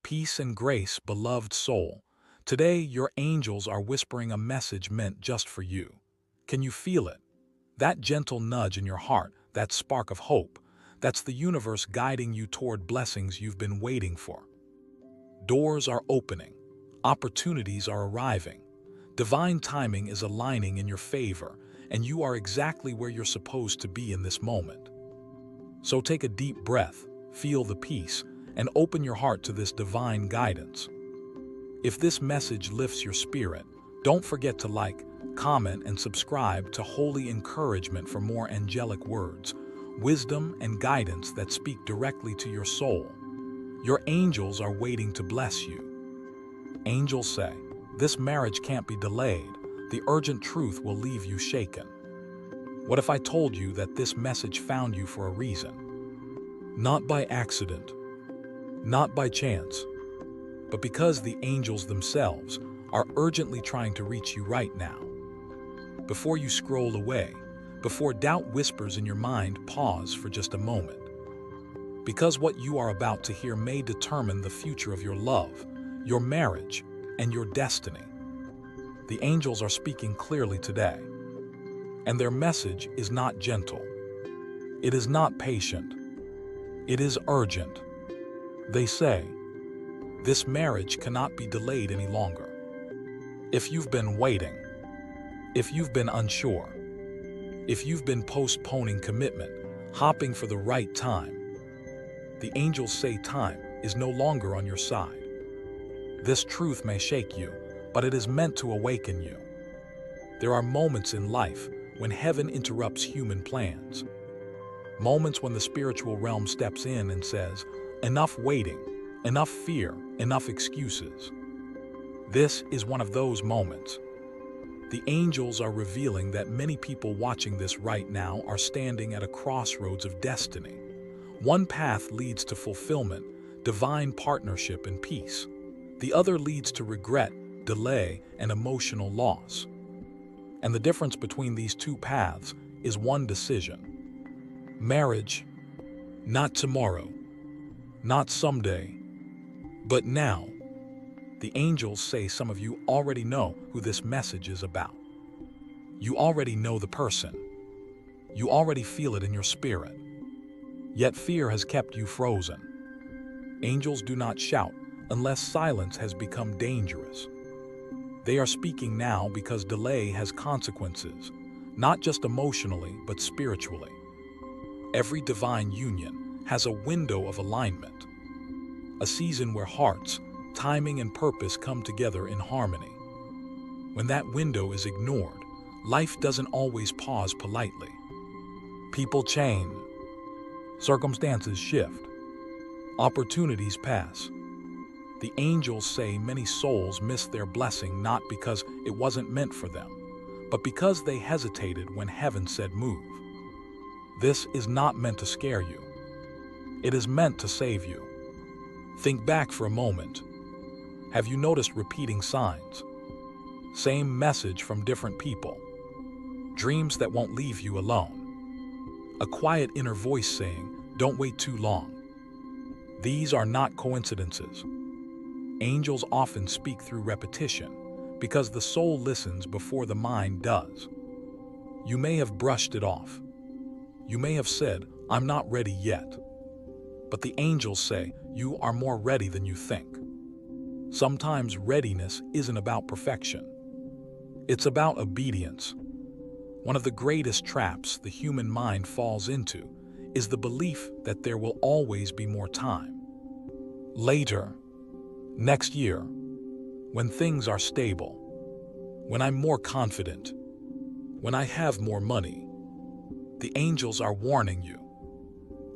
Peace and grace, beloved soul. Today, your angels are whispering a message meant just for you. Can you feel it? That gentle nudge in your heart, that spark of hope, that's the universe guiding you toward blessings you've been waiting for. Doors are opening. Opportunities are arriving. Divine timing is aligning in your favor, and you are exactly where you're supposed to be in this moment. So take a deep breath, feel the peace, and open your heart to this divine guidance. If this message lifts your spirit, don't forget to like, comment, and subscribe to Holy Encouragement for more angelic words, wisdom, and guidance that speak directly to your soul. Your angels are waiting to bless you. Angels say, this marriage can't be delayed. The urgent truth will leave you shaken. What if I told you that this message found you for a reason? Not by accident, not by chance, but because the angels themselves are urgently trying to reach you right now. Before you scroll away, before doubt whispers in your mind, pause for just a moment. Because what you are about to hear may determine the future of your love, your marriage, and your destiny. The angels are speaking clearly today, and their message is not gentle. It is not patient. It is urgent. They say, this marriage cannot be delayed any longer. If you've been waiting, if you've been unsure, if you've been postponing commitment, hopping for the right time, the angels say time is no longer on your side. This truth may shake you, but it is meant to awaken you. There are moments in life when heaven interrupts human plans. Moments when the spiritual realm steps in and says, enough waiting, enough fear, enough excuses. This is one of those moments. The angels are revealing that many people watching this right now are standing at a crossroads of destiny. One path leads to fulfillment, divine partnership, and peace. The other leads to regret, delay, and emotional loss. And the difference between these two paths is one decision. Marriage, not tomorrow, not someday, but now. The angels say some of you already know who this message is about. You already know the person. You already feel it in your spirit. Yet fear has kept you frozen. Angels do not shout unless silence has become dangerous. They are speaking now because delay has consequences, not just emotionally, but spiritually. Every divine union has a window of alignment, a season where hearts, timing, and purpose come together in harmony. When that window is ignored, life doesn't always pause politely. People change, circumstances shift, opportunities pass. The angels say many souls miss their blessing not because it wasn't meant for them, but because they hesitated when heaven said move. This is not meant to scare you. It is meant to save you. Think back for a moment. Have you noticed repeating signs? Same message from different people. Dreams that won't leave you alone. A quiet inner voice saying, don't wait too long. These are not coincidences. Angels often speak through repetition because the soul listens before the mind does. You may have brushed it off. You may have said, I'm not ready yet. But the angels say, you are more ready than you think. Sometimes readiness isn't about perfection. It's about obedience. One of the greatest traps the human mind falls into is the belief that there will always be more time. Later, next year, when things are stable, when I'm more confident, when I have more money, the angels are warning you.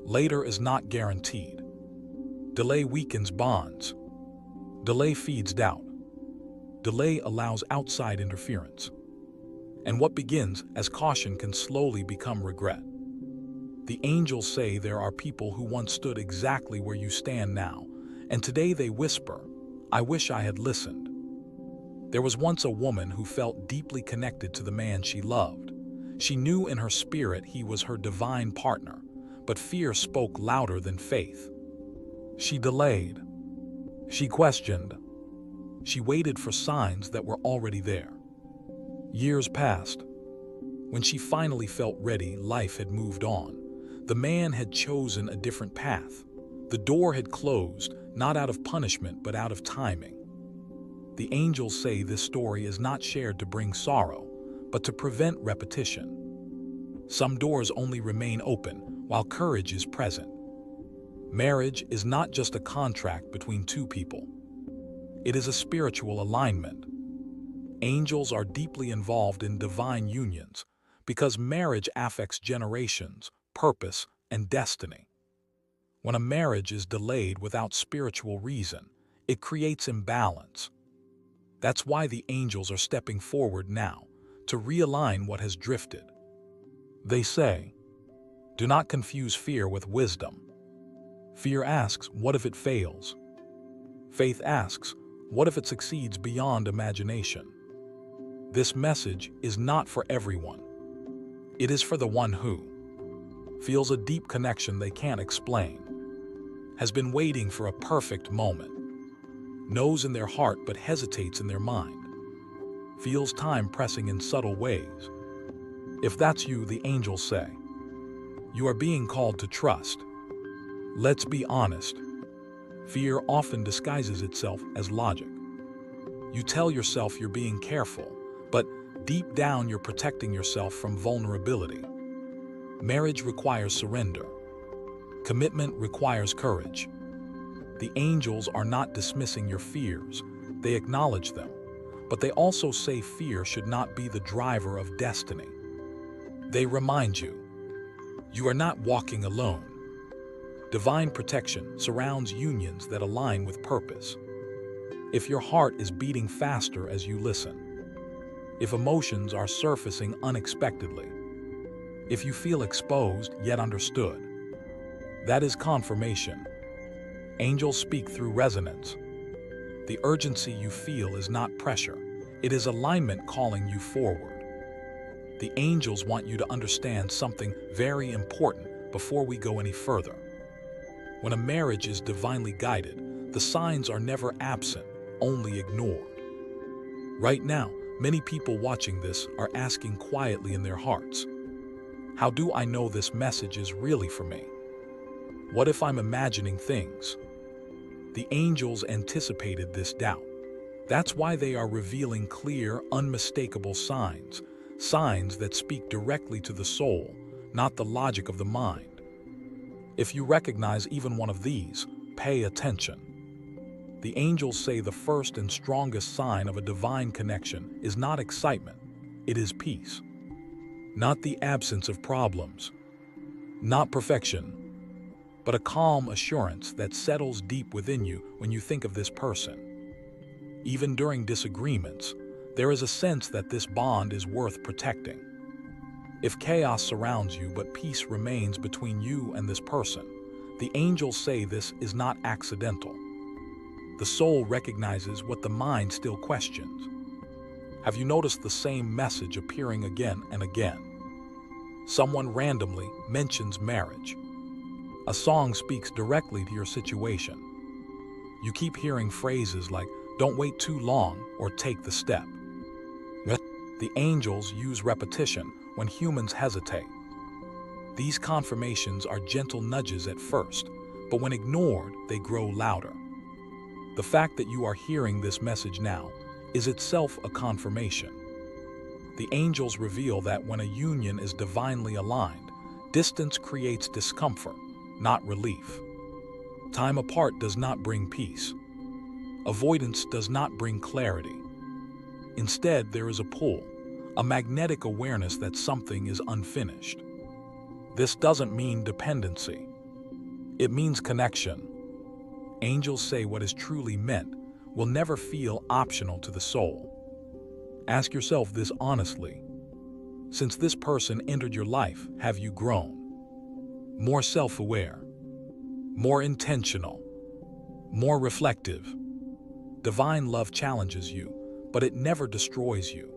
Later is not guaranteed. Delay weakens bonds. Delay feeds doubt. Delay allows outside interference. And what begins as caution can slowly become regret. The angels say there are people who once stood exactly where you stand now, and today they whisper, I wish I had listened. There was once a woman who felt deeply connected to the man she loved. She knew in her spirit he was her divine partner, but fear spoke louder than faith. She delayed. She questioned. She waited for signs that were already there. Years passed. When she finally felt ready, life had moved on. The man had chosen a different path. The door had closed, not out of punishment, but out of timing. The angels say this story is not shared to bring sorrow, but to prevent repetition. Some doors only remain open, while courage is present. Marriage is not just a contract between two people. It is a spiritual alignment. Angels are deeply involved in divine unions because marriage affects generations, purpose, and destiny. When a marriage is delayed without spiritual reason, it creates imbalance. That's why the angels are stepping forward now, to realign what has drifted. They say, do not confuse fear with wisdom. Fear asks, what if it fails? Faith asks, what if it succeeds beyond imagination? This message is not for everyone. It is for the one who feels a deep connection they can't explain, has been waiting for a perfect moment, knows in their heart but hesitates in their mind, feels time pressing in subtle ways. If that's you, the angels say, you are being called to trust. Let's be honest. Fear often disguises itself as logic. You tell yourself you're being careful, but deep down you're protecting yourself from vulnerability. Marriage requires surrender. Commitment requires courage. The angels are not dismissing your fears. They acknowledge them, but they also say fear should not be the driver of destiny. They remind you, you are not walking alone. Divine protection surrounds unions that align with purpose. If your heart is beating faster as you listen, if emotions are surfacing unexpectedly, if you feel exposed yet understood, that is confirmation. Angels speak through resonance. The urgency you feel is not pressure. It is alignment calling you forward. The angels want you to understand something very important before we go any further. When a marriage is divinely guided, the signs are never absent, only ignored. Right now, many people watching this are asking quietly in their hearts, how do I know this message is really for me? What if I'm imagining things? The angels anticipated this doubt. That's why they are revealing clear, unmistakable signs, signs that speak directly to the soul, not the logic of the mind. If you recognize even one of these, pay attention. The angels say the first and strongest sign of a divine connection is not excitement, it is peace. Not the absence of problems, not perfection, but a calm assurance that settles deep within you when you think of this person. Even during disagreements, there is a sense that this bond is worth protecting. If chaos surrounds you but peace remains between you and this person, the angels say this is not accidental. The soul recognizes what the mind still questions. Have you noticed the same message appearing again and again? Someone randomly mentions marriage. A song speaks directly to your situation. You keep hearing phrases like, don't wait too long or take the step. The angels use repetition when humans hesitate. These confirmations are gentle nudges at first, but when ignored, they grow louder. The fact that you are hearing this message now is itself a confirmation. The angels reveal that when a union is divinely aligned, distance creates discomfort, not relief. Time apart does not bring peace. Avoidance does not bring clarity. Instead, there is a pull, a magnetic awareness that something is unfinished. This doesn't mean dependency. It means connection. Angels say what is truly meant will never feel optional to the soul. Ask yourself this honestly. Since this person entered your life, have you grown? More self-aware, more intentional, more reflective. Divine love challenges you, but it never destroys you.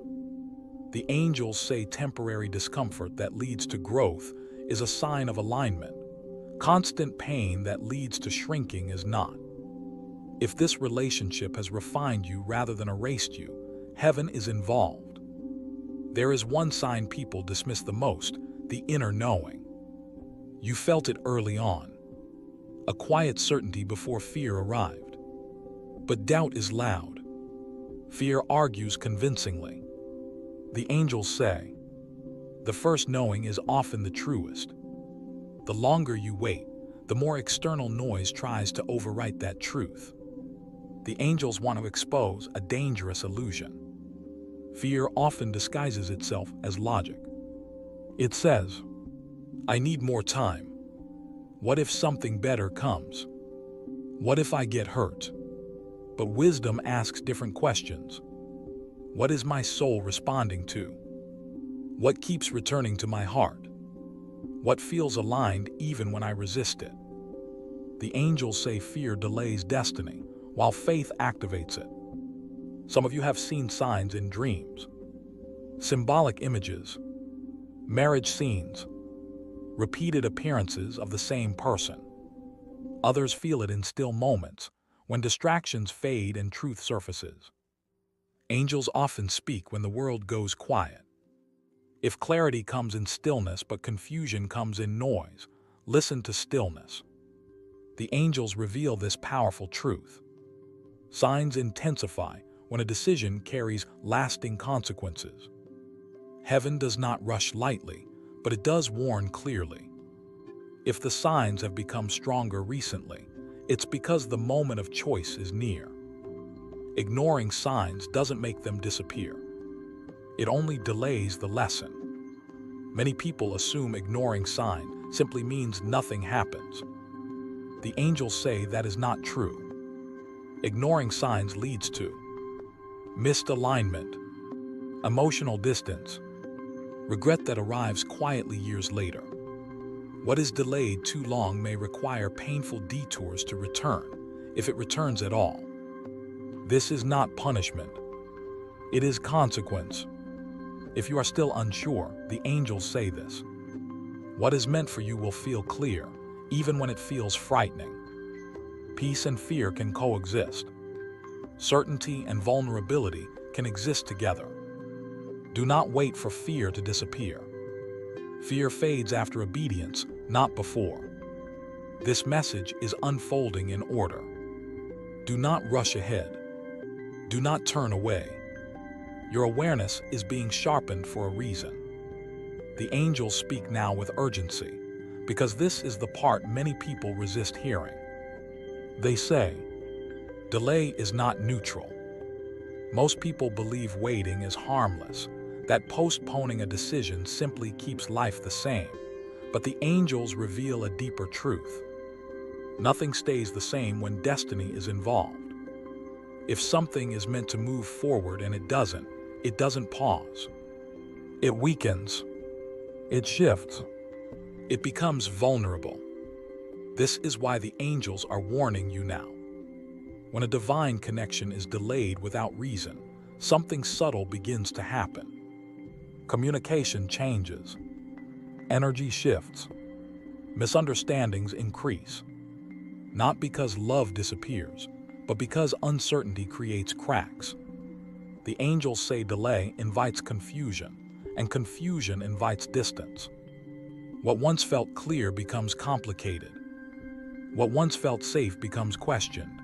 The angels say temporary discomfort that leads to growth is a sign of alignment. Constant pain that leads to shrinking is not. If this relationship has refined you rather than erased you, heaven is involved. There is one sign people dismiss the most: the inner knowing. You felt it early on, a quiet certainty before fear arrived. But doubt is loud. Fear argues convincingly. The angels say, the first knowing is often the truest. The longer you wait, the more external noise tries to overwrite that truth. The angels want to expose a dangerous illusion. Fear often disguises itself as logic. It says, I need more time. What if something better comes? What if I get hurt? But wisdom asks different questions. What is my soul responding to? What keeps returning to my heart? What feels aligned even when I resist it? The angels say fear delays destiny, while faith activates it. Some of you have seen signs in dreams, symbolic images, marriage scenes, repeated appearances of the same person. Others feel it in still moments, when distractions fade and truth surfaces. Angels often speak when the world goes quiet. If clarity comes in stillness but confusion comes in noise, listen to stillness. The angels reveal this powerful truth. Signs intensify when a decision carries lasting consequences. Heaven does not rush lightly, but it does warn clearly. If the signs have become stronger recently, it's because the moment of choice is near. Ignoring signs doesn't make them disappear. It only delays the lesson. Many people assume ignoring signs simply means nothing happens. The angels say that is not true. Ignoring signs leads to missed alignment, emotional distance, regret that arrives quietly years later. What is delayed too long may require painful detours to return, if it returns at all. This is not punishment. It is consequence. If you are still unsure, the angels say this. What is meant for you will feel clear, even when it feels frightening. Peace and fear can coexist. Certainty and vulnerability can exist together. Do not wait for fear to disappear. Fear fades after obedience, not before. This message is unfolding in order. Do not rush ahead. Do not turn away. Your awareness is being sharpened for a reason. The angels speak now with urgency, because this is the part many people resist hearing. They say, delay is not neutral. Most people believe waiting is harmless, that postponing a decision simply keeps life the same. But the angels reveal a deeper truth. Nothing stays the same when destiny is involved. If something is meant to move forward and it doesn't pause. It weakens. It shifts. It becomes vulnerable. This is why the angels are warning you now. When a divine connection is delayed without reason, something subtle begins to happen. Communication changes. Energy shifts. Misunderstandings increase. Not because love disappears, but because uncertainty creates cracks. The angels say delay invites confusion, and confusion invites distance. What once felt clear becomes complicated. What once felt safe becomes questioned.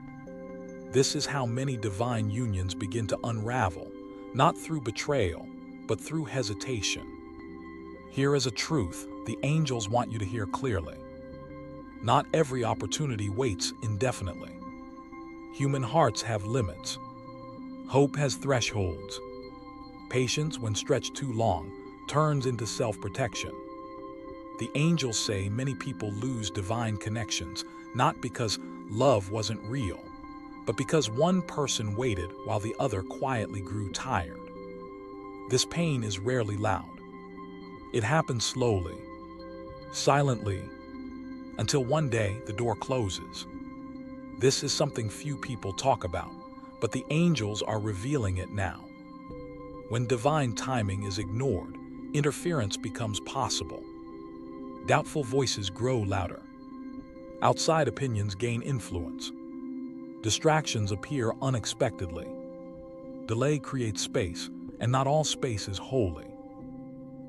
This is how many divine unions begin to unravel, not through betrayal, but through hesitation. Here is a truth the angels want you to hear clearly. Not every opportunity waits indefinitely. Human hearts have limits. Hope has thresholds. Patience, when stretched too long, turns into self-protection. The angels say many people lose divine connections, not because love wasn't real, but because one person waited while the other quietly grew tired. This pain is rarely loud. It happens slowly, silently, until one day the door closes. This is something few people talk about, but the angels are revealing it now. When divine timing is ignored, interference becomes possible. Doubtful voices grow louder. Outside opinions gain influence. Distractions appear unexpectedly. Delay creates space, and not all space is holy.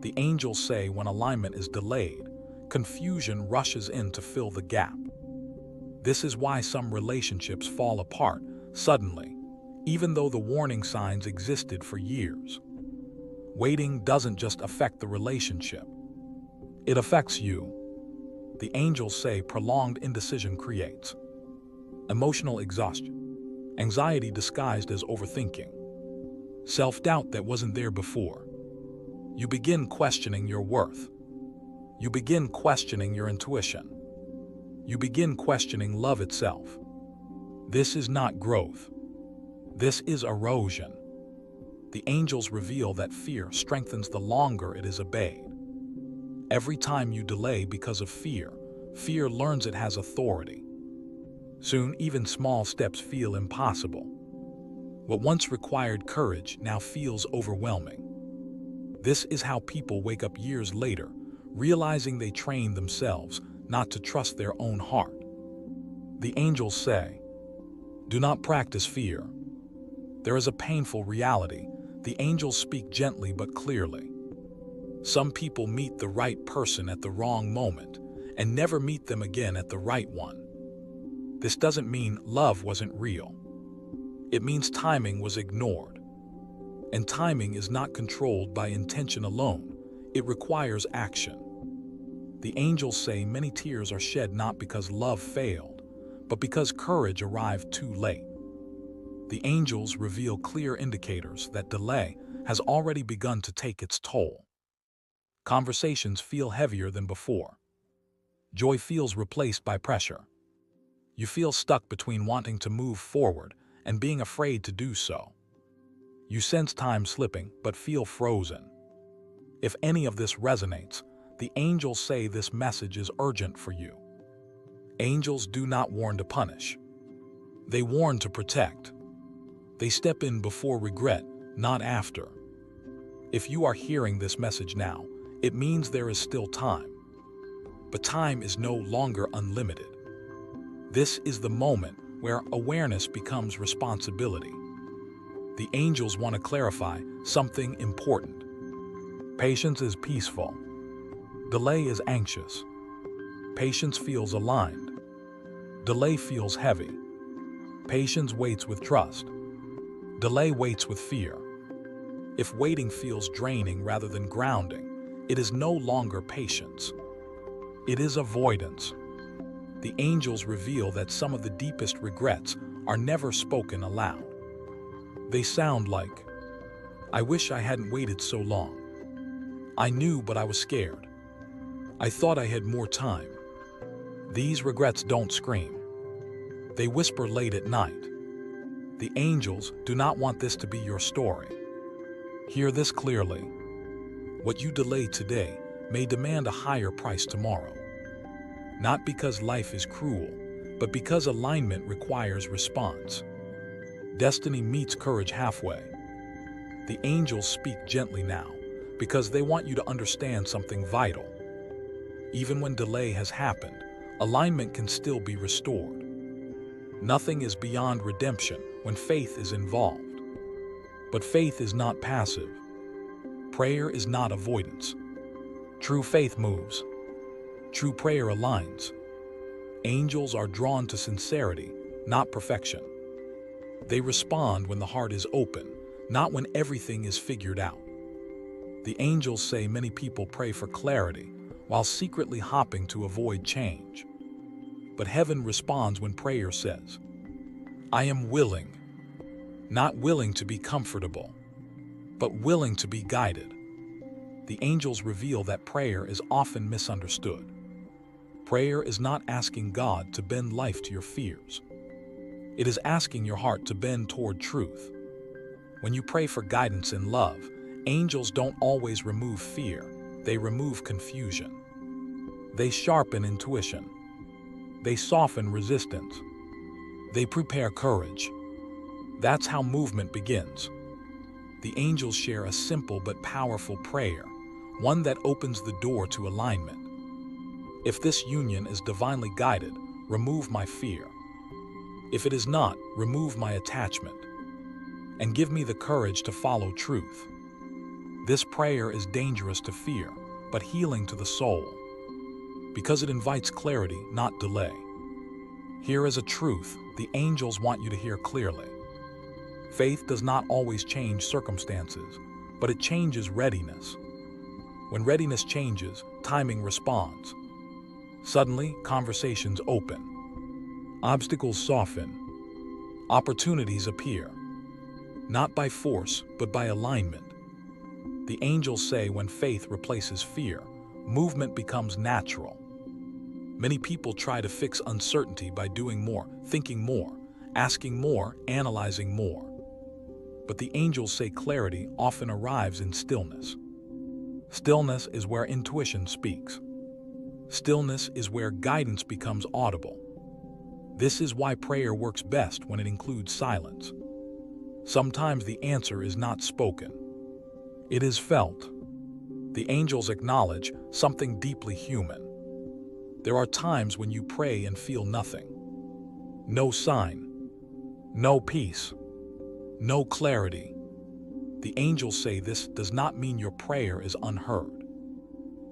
The angels say when alignment is delayed, confusion rushes in to fill the gap. This is why some relationships fall apart suddenly, even though the warning signs existed for years. Waiting doesn't just affect the relationship. It affects you. The angels say prolonged indecision creates emotional exhaustion, anxiety disguised as overthinking, self-doubt that wasn't there before. You begin questioning your worth. You begin questioning your intuition. You begin questioning love itself. This is not growth. This is erosion. The angels reveal that fear strengthens the longer it is obeyed. Every time you delay because of fear, fear learns it has authority. Soon, even small steps feel impossible. What once required courage now feels overwhelming. This is how people wake up years later, realizing they trained themselves not to trust their own heart. The angels say, "Do not practice fear." There is a painful reality. The angels speak gently but clearly. Some people meet the right person at the wrong moment and never meet them again at the right one. This doesn't mean love wasn't real. It means timing was ignored. And timing is not controlled by intention alone. It requires action. The angels say many tears are shed not because love failed, but because courage arrived too late. The angels reveal clear indicators that delay has already begun to take its toll. Conversations feel heavier than before. Joy feels replaced by pressure. You feel stuck between wanting to move forward and being afraid to do so. You sense time slipping but feel frozen. If any of this resonates, the angels say this message is urgent for you. Angels do not warn to punish. They warn to protect. They step in before regret, not after. If you are hearing this message now, it means there is still time. But time is no longer unlimited. This is the moment where awareness becomes responsibility. The angels want to clarify something important. Patience is peaceful. Delay is anxious. Patience feels aligned. Delay feels heavy. Patience waits with trust. Delay waits with fear. If waiting feels draining rather than grounding, it is no longer patience. It is avoidance. The angels reveal that some of the deepest regrets are never spoken aloud. They sound like, "I wish I hadn't waited so long. I knew, but I was scared. I thought I had more time." These regrets don't scream. They whisper late at night. The angels do not want this to be your story. Hear this clearly. What you delay today may demand a higher price tomorrow. Not because life is cruel, but because alignment requires response. Destiny meets courage halfway. The angels speak gently now because they want you to understand something vital. Even when delay has happened, alignment can still be restored. Nothing is beyond redemption when faith is involved. But faith is not passive. Prayer is not avoidance. True faith moves. True prayer aligns. Angels are drawn to sincerity, not perfection. They respond when the heart is open, not when everything is figured out. The angels say many people pray for clarity while secretly hopping to avoid change. But heaven responds when prayer says, "I am willing," not willing to be comfortable, but willing to be guided. The angels reveal that prayer is often misunderstood. Prayer is not asking God to bend life to your fears. It is asking your heart to bend toward truth. When you pray for guidance and love, angels don't always remove fear, they remove confusion. They sharpen intuition. They soften resistance. They prepare courage. That's how movement begins. The angels share a simple but powerful prayer, one that opens the door to alignment. If this union is divinely guided, remove my fear. If it is not, remove my attachment, and give me the courage to follow truth. This prayer is dangerous to fear, but healing to the soul, because it invites clarity, not delay. Here is a truth the angels want you to hear clearly. Faith does not always change circumstances, but it changes readiness. When readiness changes, timing responds. Suddenly, conversations open. Obstacles soften. Opportunities appear. Not by force, but by alignment. The angels say when faith replaces fear, movement becomes natural. Many people try to fix uncertainty by doing more, thinking more, asking more, analyzing more. But the angels say clarity often arrives in stillness. Stillness is where intuition speaks. Stillness is where guidance becomes audible. This is why prayer works best when it includes silence. Sometimes the answer is not spoken. It is felt. The angels acknowledge something deeply human. There are times when you pray and feel nothing. No sign. No peace. No clarity. The angels say this does not mean your prayer is unheard.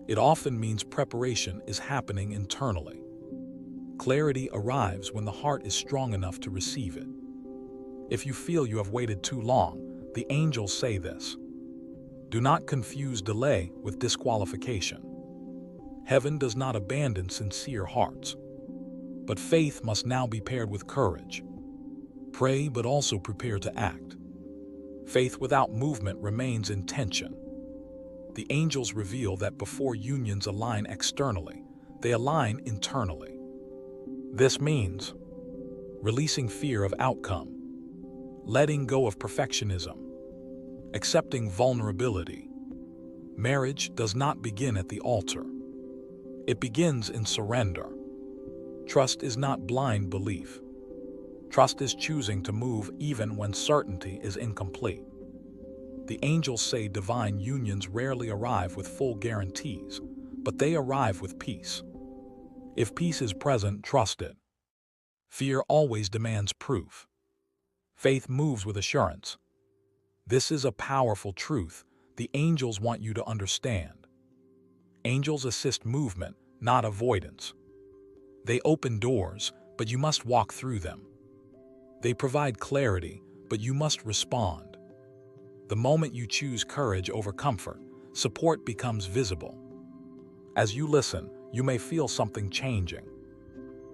It often means preparation is happening internally. Clarity arrives when the heart is strong enough to receive it. If you feel you have waited too long, the angels say this. Do not confuse delay with disqualification. Heaven does not abandon sincere hearts. But faith must now be paired with courage. Pray, but also prepare to act. Faith without movement remains in tension. The angels reveal that before unions align externally, they align internally. This means releasing fear of outcome, letting go of perfectionism, accepting vulnerability. Marriage does not begin at the altar. It begins in surrender. Trust is not blind belief. Trust is choosing to move even when certainty is incomplete. The angels say divine unions rarely arrive with full guarantees, but they arrive with peace. If peace is present, trust it. Fear always demands proof. Faith moves with assurance. This is a powerful truth the angels want you to understand. Angels assist movement, not avoidance. They open doors, but you must walk through them. They provide clarity, but you must respond. The moment you choose courage over comfort, support becomes visible. As you listen, you may feel something changing.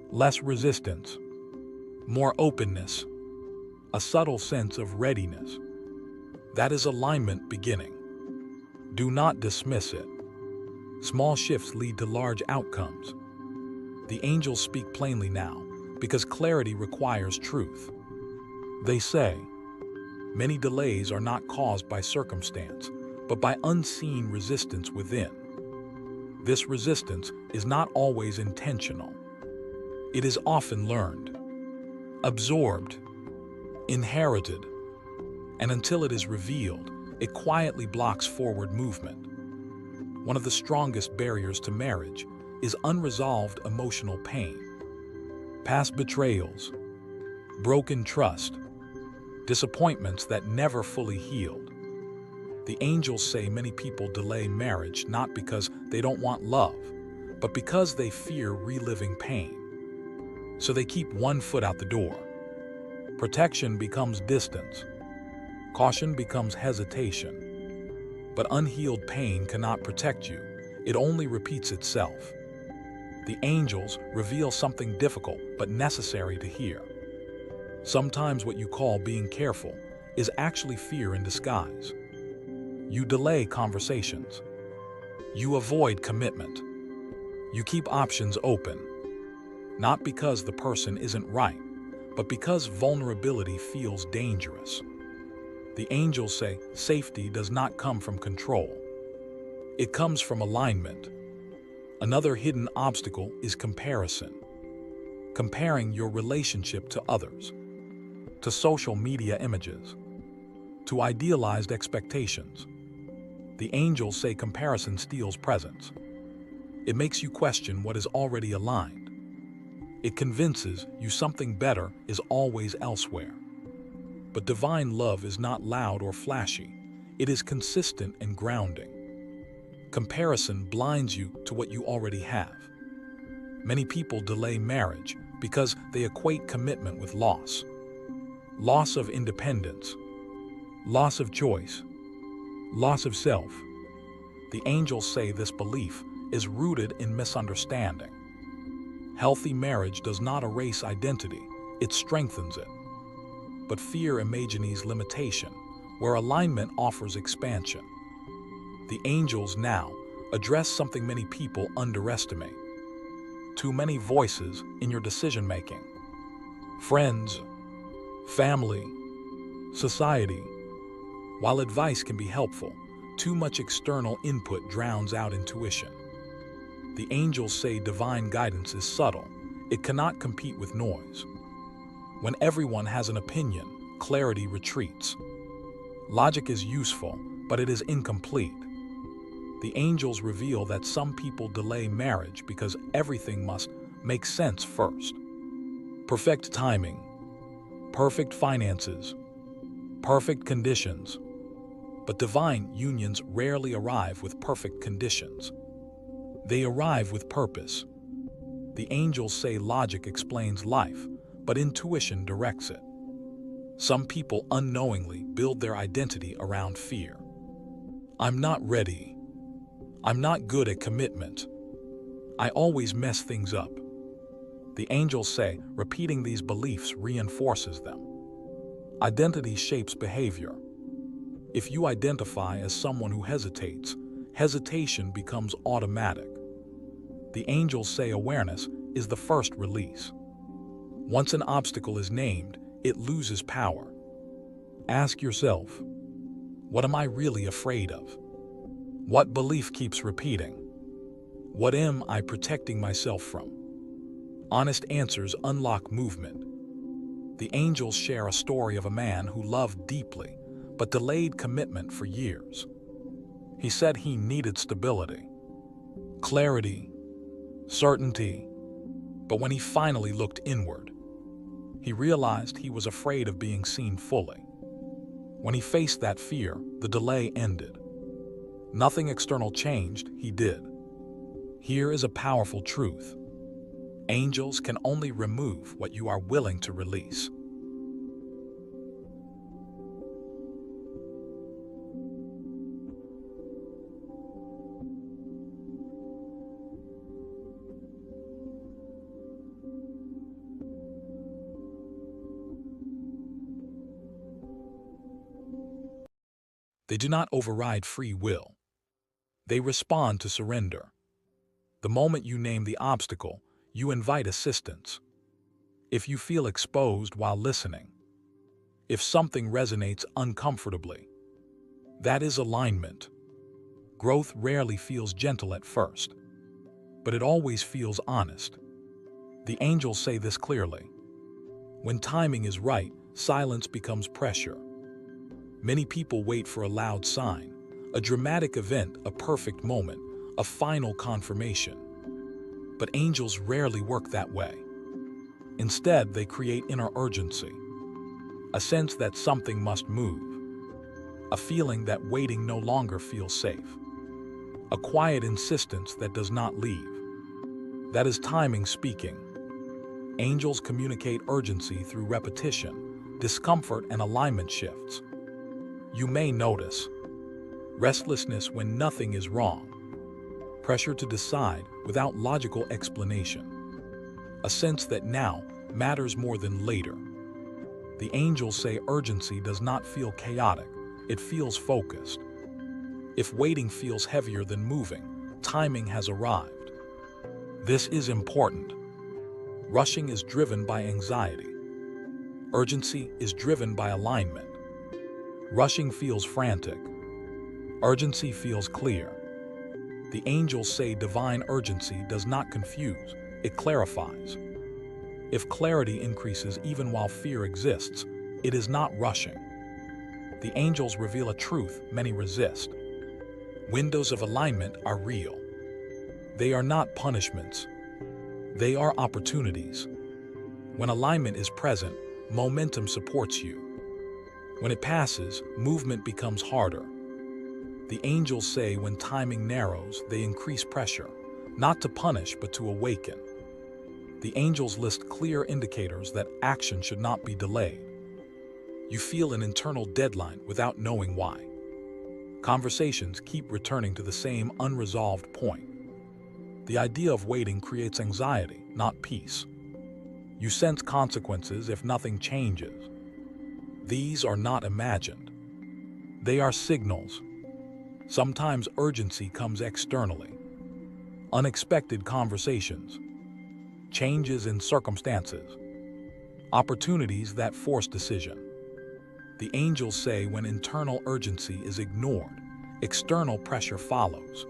Less resistance, more openness, a subtle sense of readiness. That is alignment beginning. Do not dismiss it. Small shifts lead to large outcomes. The angels speak plainly now, because clarity requires truth. They say, many delays are not caused by circumstance, but by unseen resistance within. This resistance is not always intentional. It is often learned, absorbed, inherited, and until it is revealed, it quietly blocks forward movement. One of the strongest barriers to marriage is unresolved emotional pain. Past betrayals, broken trust, disappointments that never fully healed. The angels say many people delay marriage not because they don't want love, but because they fear reliving pain. So they keep one foot out the door. Protection becomes distance. Caution becomes hesitation. But unhealed pain cannot protect you. It only repeats itself. The angels reveal something difficult but necessary to hear. Sometimes what you call being careful is actually fear in disguise. You delay conversations. You avoid commitment. You keep options open. Not because the person isn't right, but because vulnerability feels dangerous. The angels say safety does not come from control. It comes from alignment. Another hidden obstacle is comparison. Comparing your relationship to others, to social media images, to idealized expectations. The angels say comparison steals presence. It makes you question what is already aligned. It convinces you something better is always elsewhere. But divine love is not loud or flashy. It is consistent and grounding. Comparison blinds you to what you already have. Many people delay marriage because they equate commitment with loss. Loss of independence, loss of choice, loss of self. The angels say this belief is rooted in misunderstanding. Healthy marriage does not erase identity, it strengthens it. But fear imagines limitation, where alignment offers expansion. The angels now address something many people underestimate. Too many voices in your decision-making. Friends, family, society. While advice can be helpful, too much external input drowns out intuition. The angels say divine guidance is subtle. It cannot compete with noise. When everyone has an opinion, clarity retreats. Logic is useful, but it is incomplete. The angels reveal that some people delay marriage because everything must make sense first. Perfect timing, perfect finances, perfect conditions. But divine unions rarely arrive with perfect conditions. They arrive with purpose. The angels say logic explains life, but intuition directs it. Some people unknowingly build their identity around fear. I'm not ready. I'm not good at commitment. I always mess things up. The angels say repeating these beliefs reinforces them. Identity shapes behavior. If you identify as someone who hesitates, hesitation becomes automatic. The angels say awareness is the first release. Once an obstacle is named, it loses power. Ask yourself, what am I really afraid of? What belief keeps repeating? What am I protecting myself from? Honest answers unlock movement. The angels share a story of a man who loved deeply, but delayed commitment for years. He said he needed stability, clarity, certainty. But when he finally looked inward, he realized he was afraid of being seen fully. When he faced that fear, the delay ended. Nothing external changed, he did. Here is a powerful truth. Angels can only remove what you are willing to release. They do not override free will. They respond to surrender. The moment you name the obstacle, you invite assistance. If you feel exposed while listening, if something resonates uncomfortably, that is alignment. Growth rarely feels gentle at first, but it always feels honest. The angels say this clearly. When timing is right, silence becomes pressure. Many people wait for a loud sign, a dramatic event, a perfect moment, a final confirmation. But angels rarely work that way. Instead, they create inner urgency, a sense that something must move, a feeling that waiting no longer feels safe, a quiet insistence that does not leave. That is timing speaking. Angels communicate urgency through repetition, discomfort, and alignment shifts. You may notice restlessness when nothing is wrong, pressure to decide without logical explanation, a sense that now matters more than later. The angels say urgency does not feel chaotic, it feels focused. If waiting feels heavier than moving, timing has arrived. This is important. Rushing is driven by anxiety. Urgency is driven by alignment. Rushing feels frantic. Urgency feels clear. The angels say divine urgency does not confuse, it clarifies. If clarity increases even while fear exists, it is not rushing. The angels reveal a truth many resist. Windows of alignment are real. They are not punishments. They are opportunities. When alignment is present, momentum supports you. When it passes, movement becomes harder. The angels say when timing narrows, they increase pressure, not to punish but to awaken. The angels list clear indicators that action should not be delayed. You feel an internal deadline without knowing why. Conversations keep returning to the same unresolved point. The idea of waiting creates anxiety, not peace. You sense consequences if nothing changes. These are not imagined. They are signals. Sometimes urgency comes externally. Unexpected conversations, changes in circumstances, opportunities that force decision. The angels say when internal urgency is ignored, external pressure follows.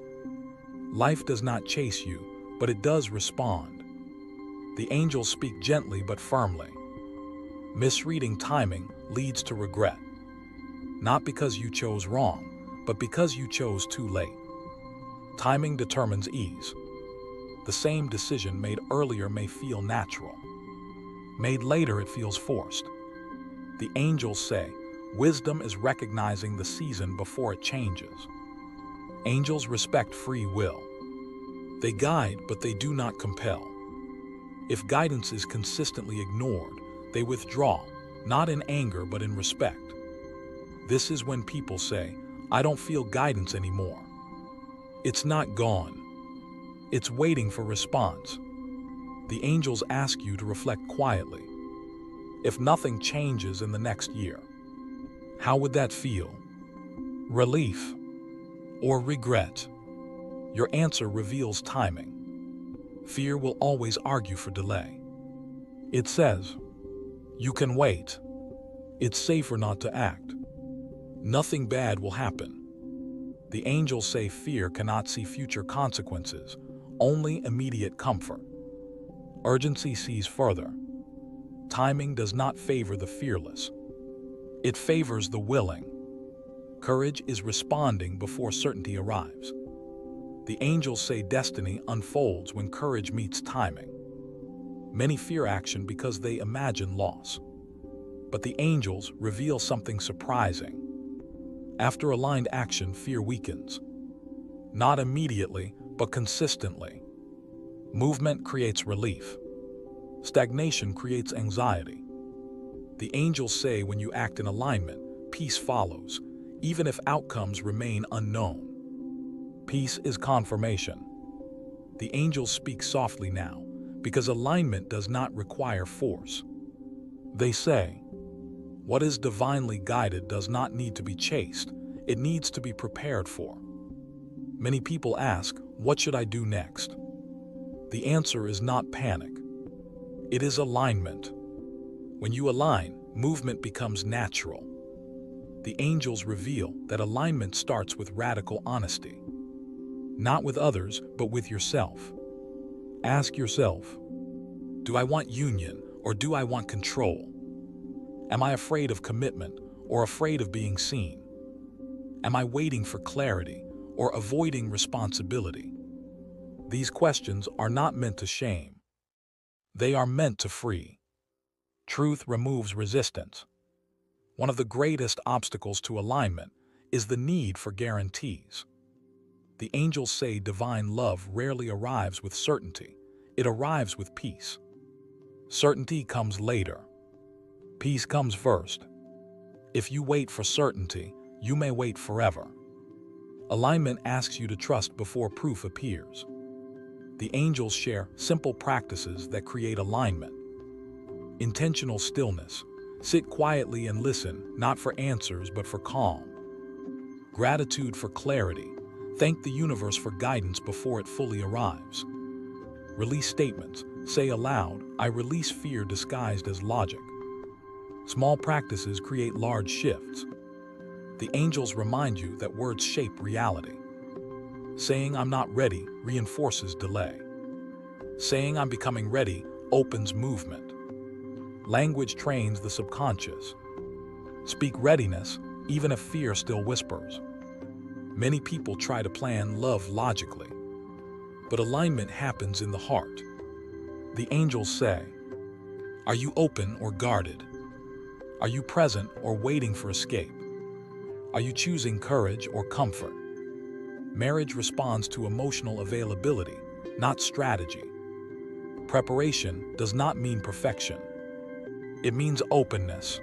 Life does not chase you, but it does respond. The angels speak gently but firmly. Misreading timing leads to regret. Not because you chose wrong, but because you chose too late. Timing determines ease. The same decision made earlier may feel natural. Made later, it feels forced. The angels say, wisdom is recognizing the season before it changes. Angels respect free will. They guide, but they do not compel. If guidance is consistently ignored, they withdraw, not in anger but in respect. This is when people say, I don't feel guidance anymore. It's not gone. It's waiting for response. The angels ask you to reflect quietly. If nothing changes in the next year, how would that feel? Relief or regret? Your answer reveals timing. Fear will always argue for delay. It says, you can wait. It's safer not to act. Nothing bad will happen. The angels say fear cannot see future consequences, only immediate comfort. Urgency sees further. Timing does not favor the fearless. It favors the willing. Courage is responding before certainty arrives. The angels say destiny unfolds when courage meets timing. Many fear action because they imagine loss. But the angels reveal something surprising. After aligned action, fear weakens. Not immediately, but consistently. Movement creates relief. Stagnation creates anxiety. The angels say when you act in alignment, peace follows, even if outcomes remain unknown. Peace is confirmation. The angels speak softly now, because alignment does not require force. They say, what is divinely guided does not need to be chased, it needs to be prepared for. Many people ask, what should I do next? The answer is not panic. It is alignment. When you align, movement becomes natural. The angels reveal that alignment starts with radical honesty. Not with others, but with yourself. Ask yourself, do I want union or do I want control? Am I afraid of commitment or afraid of being seen? Am I waiting for clarity or avoiding responsibility? These questions are not meant to shame. They are meant to free. Truth removes resistance. One of the greatest obstacles to alignment is the need for guarantees. The angels say divine love rarely arrives with certainty. It arrives with peace. Certainty comes later. Peace comes first. If you wait for certainty, you may wait forever. Alignment asks you to trust before proof appears. The angels share simple practices that create alignment. Intentional stillness. Sit quietly and listen, not for answers but for calm. Gratitude for clarity. Thank the universe for guidance before it fully arrives. Release statements. Say aloud, I release fear disguised as logic. Small practices create large shifts. The angels remind you that words shape reality. Saying I'm not ready reinforces delay. Saying I'm becoming ready opens movement. Language trains the subconscious. Speak readiness, even if fear still whispers. Many people try to plan love logically, but alignment happens in the heart. The angels say, Are you open or guarded? Are you present or waiting for escape? Are you choosing courage or comfort? Marriage responds to emotional availability, not strategy. Preparation does not mean perfection. It means openness.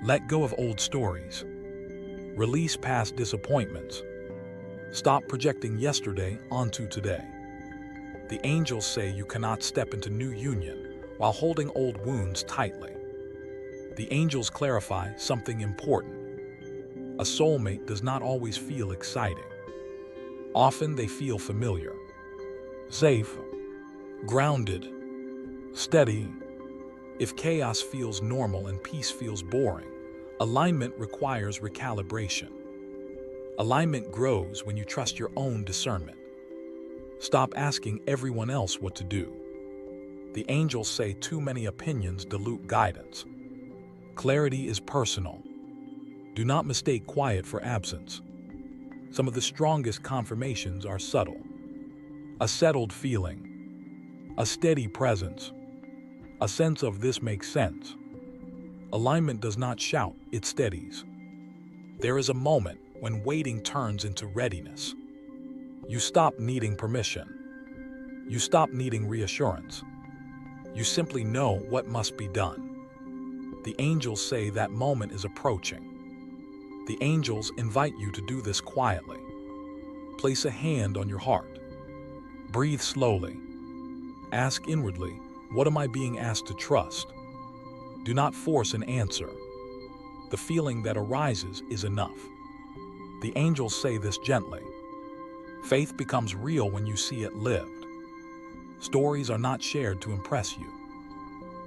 Let go of old stories. Release past disappointments. Stop projecting yesterday onto today. The angels say you cannot step into new union while holding old wounds tightly. The angels clarify something important. A soulmate does not always feel exciting. Often they feel familiar, safe, grounded, steady. If chaos feels normal and peace feels boring, alignment requires recalibration. Alignment grows when you trust your own discernment. Stop asking everyone else what to do. The angels say too many opinions dilute guidance. Clarity is personal. Do not mistake quiet for absence. Some of the strongest confirmations are subtle. A settled feeling, a steady presence, a sense of this makes sense. Alignment does not shout, it steadies. There is a moment when waiting turns into readiness. You stop needing permission. You stop needing reassurance. You simply know what must be done. The angels say that moment is approaching. The angels invite you to do this quietly. Place a hand on your heart. Breathe slowly. Ask inwardly, what am I being asked to trust? Do not force an answer. The feeling that arises is enough. The angels say this gently. Faith becomes real when you see it lived. Stories are not shared to impress you.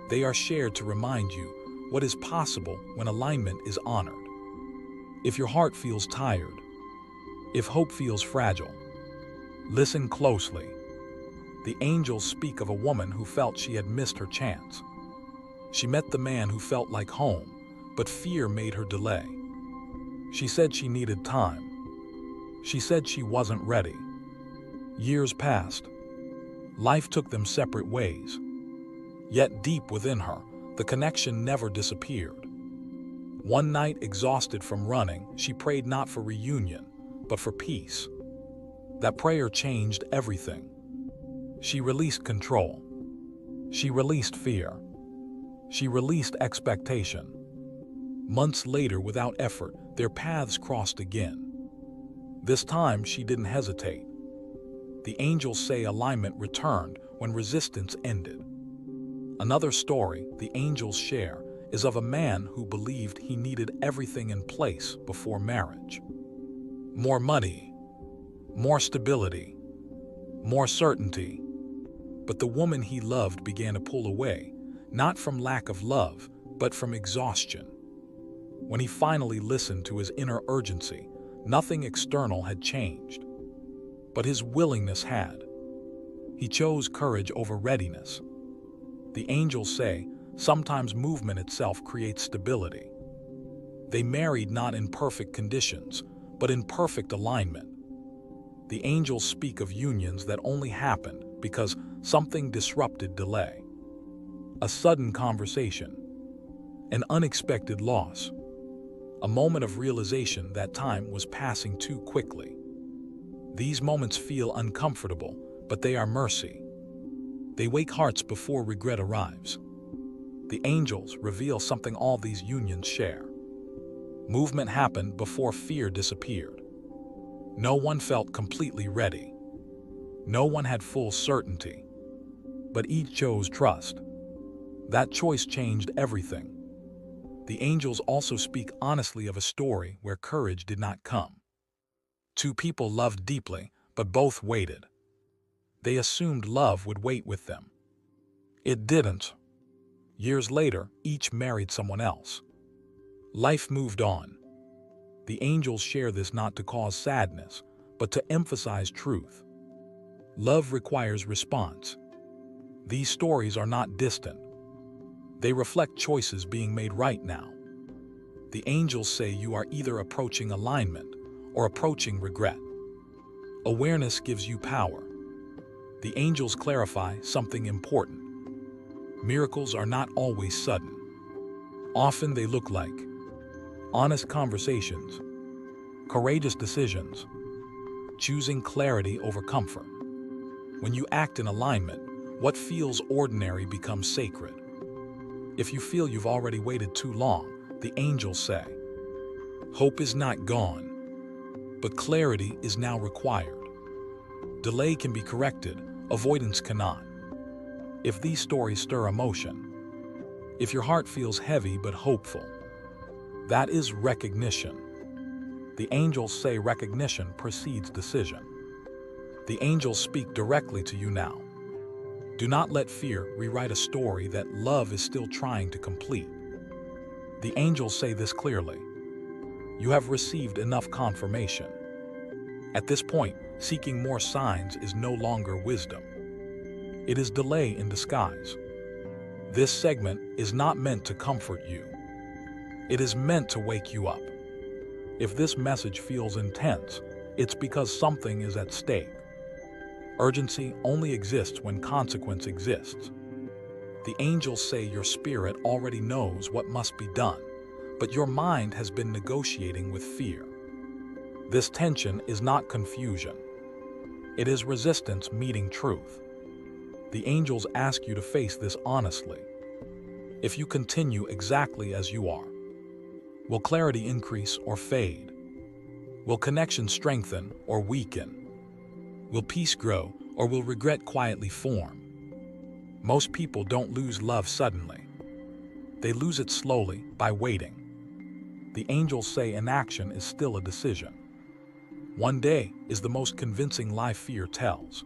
They are shared to remind you what is possible when alignment is honored. If your heart feels tired, if hope feels fragile, listen closely. The angels speak of a woman who felt she had missed her chance. She met the man who felt like home, but fear made her delay. She said she needed time. She said she wasn't ready. Years passed. Life took them separate ways. Yet deep within her, the connection never disappeared. One night, exhausted from running, she prayed not for reunion, but for peace. That prayer changed everything. She released control. She released fear. She released expectation. Months later, without effort, their paths crossed again. This time, she didn't hesitate. The angels say alignment returned when resistance ended. Another story the angels share is of a man who believed he needed everything in place before marriage. More money, more stability, more certainty. But the woman he loved began to pull away, not from lack of love, but from exhaustion. When he finally listened to his inner urgency, nothing external had changed. But his willingness had. He chose courage over readiness. The angels say, sometimes movement itself creates stability. They married not in perfect conditions, but in perfect alignment. The angels speak of unions that only happened because something disrupted delay. A sudden conversation, an unexpected loss, a moment of realization that time was passing too quickly. These moments feel uncomfortable, but they are mercy. They wake hearts before regret arrives. The angels reveal something all these unions share. Movement happened before fear disappeared. No one felt completely ready. No one had full certainty. But each chose trust. That choice changed everything. The angels also speak honestly of a story where courage did not come. Two people loved deeply, but both waited. They assumed love would wait with them. It didn't. Years later, each married someone else. Life moved on. The angels share this not to cause sadness, but to emphasize truth. Love requires response. These stories are not distant. They reflect choices being made right now. The angels say you are either approaching alignment or approaching regret. Awareness gives you power. The angels clarify something important. Miracles are not always sudden. Often they look like honest conversations, courageous decisions, choosing clarity over comfort. When you act in alignment, what feels ordinary becomes sacred. If you feel you've already waited too long, the angels say, hope is not gone, but clarity is now required. Delay can be corrected, avoidance cannot. If these stories stir emotion, if your heart feels heavy but hopeful, that is recognition. The angels say recognition precedes decision. The angels speak directly to you now. Do not let fear rewrite a story that love is still trying to complete. The angels say this clearly. You have received enough confirmation. At this point, seeking more signs is no longer wisdom. It is delay in disguise. This segment is not meant to comfort you. It is meant to wake you up. If this message feels intense, it's because something is at stake. Urgency only exists when consequence exists. The angels say your spirit already knows what must be done, but your mind has been negotiating with fear. This tension is not confusion. It is resistance meeting truth. The angels ask you to face this honestly. If you continue exactly as you are, will clarity increase or fade? Will connection strengthen or weaken? Will peace grow or will regret quietly form? Most people don't lose love suddenly. They lose it slowly by waiting. The angels say inaction is still a decision. One day is the most convincing lie fear tells.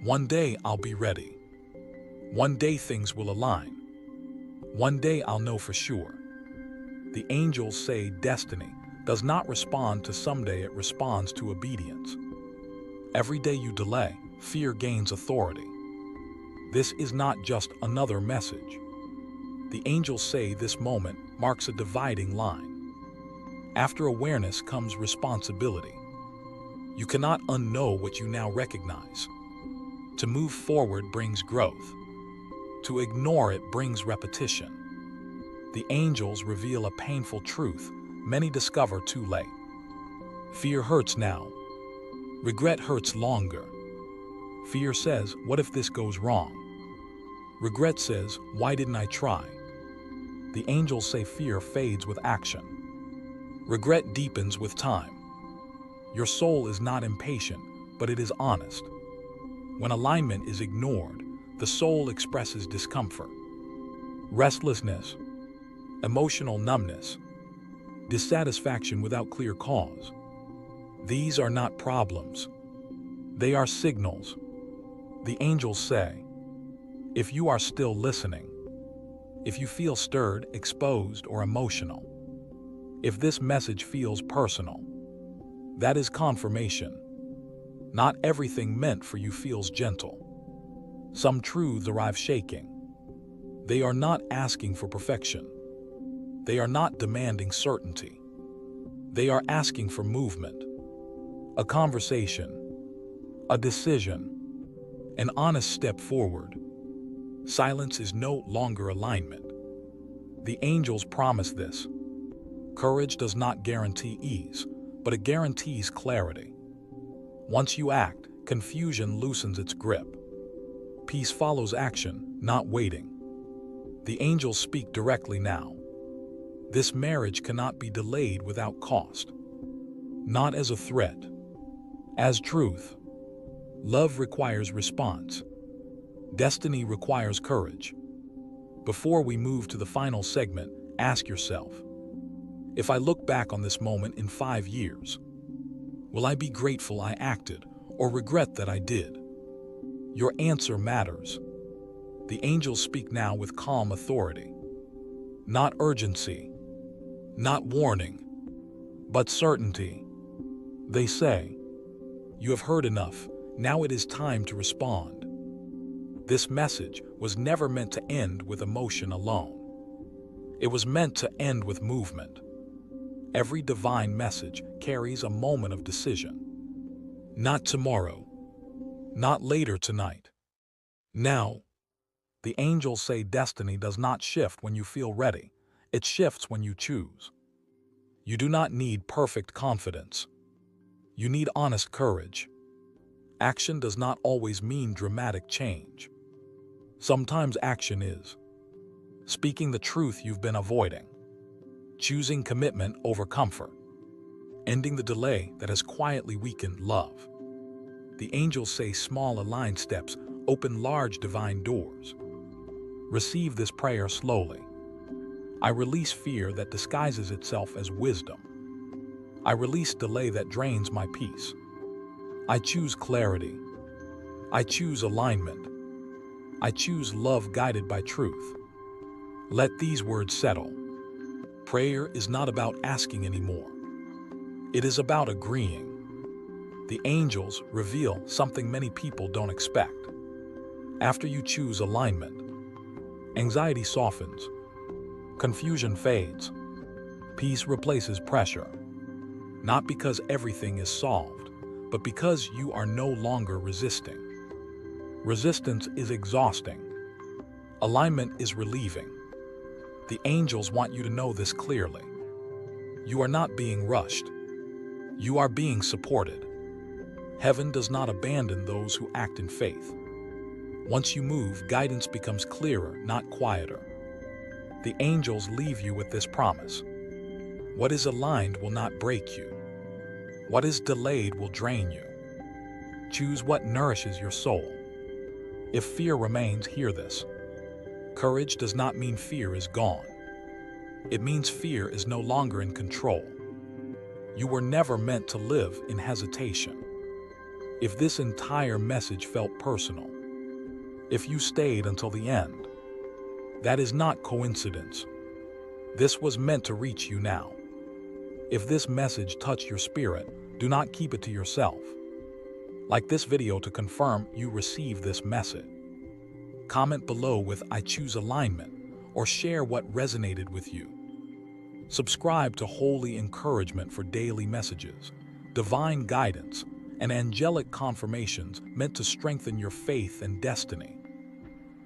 One day I'll be ready. One day things will align. One day I'll know for sure. The angels say destiny does not respond to someday, it responds to obedience. Every day you delay, fear gains authority. This is not just another message. The angels say this moment marks a dividing line. After awareness comes responsibility. You cannot unknow what you now recognize. To move forward brings growth. To ignore it brings repetition. The angels reveal a painful truth many discover too late. Fear hurts now. Regret hurts longer. Fear says, what if this goes wrong? Regret says, why didn't I try? The angels say fear fades with action. Regret deepens with time. Your soul is not impatient, but it is honest. When alignment is ignored, the soul expresses discomfort, restlessness, emotional numbness, dissatisfaction without clear cause. These are not problems. They are signals. The angels say, if you are still listening, if you feel stirred, exposed, or emotional, if this message feels personal, that is confirmation. Not everything meant for you feels gentle. Some truths arrive shaking. They are not asking for perfection. They are not demanding certainty. They are asking for movement, a conversation, a decision, an honest step forward. Silence is no longer alignment. The angels promise this. Courage does not guarantee ease, but it guarantees clarity. Once you act, confusion loosens its grip. Peace follows action, not waiting. The angels speak directly now. This marriage cannot be delayed without cost. Not as a threat, as truth. Love requires response. Destiny requires courage. Before we move to the final segment, ask yourself, if I look back on this moment in 5 years, will I be grateful I acted or regret that I did? Your answer matters. The angels speak now with calm authority. Not urgency, not warning, but certainty. They say, you have heard enough, now it is time to respond. This message was never meant to end with emotion alone. It was meant to end with movement. Every divine message carries a moment of decision. Not tomorrow, not later tonight. Now, The angels say destiny does not shift when you feel ready. It shifts when you choose. You do not need perfect confidence. You need honest courage. Action does not always mean dramatic change. Sometimes action is speaking the truth you've been avoiding, choosing commitment over comfort, ending the delay that has quietly weakened love. The angels say small aligned steps open large divine doors. Receive this prayer slowly. I release fear that disguises itself as wisdom. I release delay that drains my peace. I choose clarity. I choose alignment. I choose love guided by truth. Let these words settle. Prayer is not about asking anymore. It is about agreeing. The angels reveal something many people don't expect. After you choose alignment, anxiety softens, confusion fades, peace replaces pressure. Not because everything is solved, but because you are no longer resisting. Resistance is exhausting. Alignment is relieving. The angels want you to know this clearly. You are not being rushed. You are being supported. Heaven does not abandon those who act in faith. Once you move, guidance becomes clearer, not quieter. The angels leave you with this promise. What is aligned will not break you. What is delayed will drain you. Choose what nourishes your soul. If fear remains, hear this. Courage does not mean fear is gone. It means fear is no longer in control. You were never meant to live in hesitation. If this entire message felt personal, if you stayed until the end, that is not coincidence. This was meant to reach you now. If this message touched your spirit, do not keep it to yourself. Like this video to confirm you received this message. Comment below with "I choose alignment" or share what resonated with you. Subscribe to Holy Encouragement for daily messages, divine guidance, and angelic confirmations meant to strengthen your faith and destiny.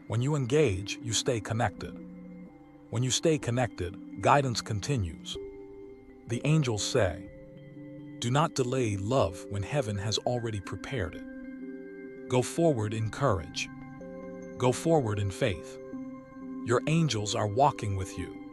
When you engage, you stay connected. When you stay connected, guidance continues. The angels say, do not delay love when heaven has already prepared it. Go forward in courage. Go forward in faith. Your angels are walking with you.